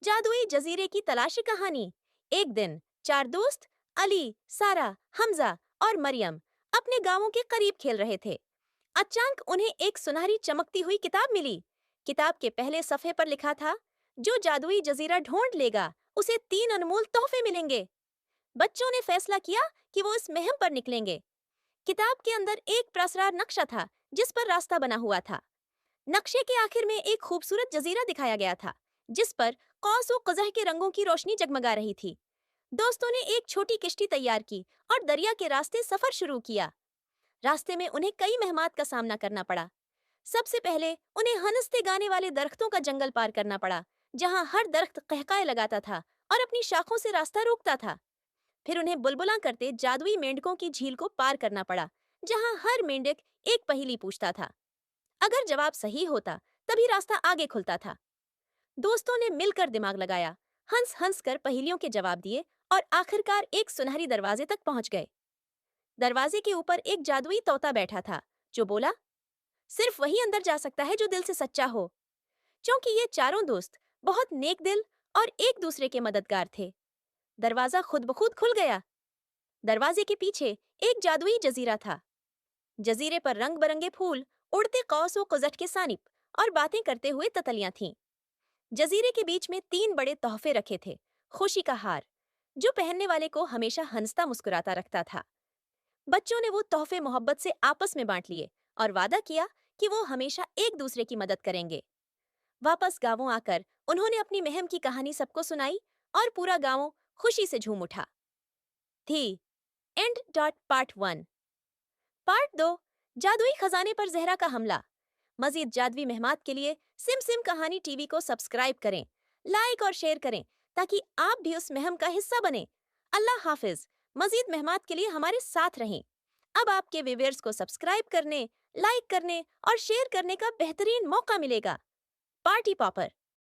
जादुई जजीरे की तलाशी कहानी। एक दिन चार दोस्त अली, सारा, हमजा और मरियम अपने गांवों के करीब खेल रहे थे। अचानक उन्हें एक सुनहरी चमकती हुई किताब मिली। किताब के पहले सफ़े पर लिखा था, जो जादुई जजीरा ढूंढ लेगा उसे 3 अनमोल तोहफे मिलेंगे। बच्चों ने फैसला किया कि वो इस मुहिम पर निकलेंगे। किताब के अंदर एक प्रसरार नक्शा था जिस पर रास्ता बना हुआ था। नक्शे के आखिर में एक खूबसूरत जजीरा दिखाया गया था, जिस पर कौस व कज़ह के रंगों की रोशनी जगमगा रही थी। दोस्तों ने एक छोटी किश्ती तैयार की और दरिया के रास्ते सफर शुरू किया। रास्ते में उन्हें कई मेहमात का सामना करना पड़ा। सबसे पहले उन्हें हंसते गाने वाले दरख्तों का जंगल पार करना पड़ा, जहां हर दरख्त कहकाए लगाता था और अपनी शाखों से रास्ता रोकता था। फिर उन्हें बुलबुला करते जादुई मेंढकों की झील को पार करना पड़ा, जहां हर मेंढक एक पहेली पूछता था। अगर जवाब सही होता तभी रास्ता आगे खुलता था। दोस्तों ने मिलकर दिमाग लगाया, हंस हंस कर पहेलियों के जवाब दिए और आखिरकार एक सुनहरी दरवाजे तक पहुंच गए। दरवाजे के ऊपर एक जादुई तोता बैठा था, जो बोला, सिर्फ वही अंदर जा सकता है जो दिल से सच्चा हो। क्योंकि ये चारों दोस्त बहुत नेक दिल और एक दूसरे के मददगार थे, दरवाजा खुद ब खुद खुल गया। दरवाजे के पीछे एक जादुई जजीरा था। जजीरे पर रंग बरंगे फूल, उड़ते कौस व कुजट के सानिप और बातें करते हुए ततलियां थीं। जजीरे के बीच में 3 बड़े तोहफे रखे थे। खुशी का हार, जो पहनने वाले को हमेशा हंसता मुस्कुराता रखता था। बच्चों ने वो तोहफे मोहब्बत से आपस में बांट लिए और वादा किया कि वो हमेशा एक दूसरे की मदद करेंगे। वापस गांवों आकर उन्होंने अपनी महम की कहानी सबको सुनाई और पूरा गांव खुशी से झूम उठा। थी एंड डॉट पार्ट 1। पार्ट 2, जादुई खजाने पर जहरा का हमला। मजीद जादुई मेहमात के लिए सिम सिम कहानी टीवी को सब्सक्राइब करें, लाइक और शेयर करें, ताकि आप भी उस महम का हिस्सा बने। अल्लाह हाफिज। मजीद मेहमात के लिए हमारे साथ रहें। अब आपके व्यूअर्स को सब्सक्राइब करने, लाइक करने और शेयर करने का बेहतरीन मौका मिलेगा। Party popper.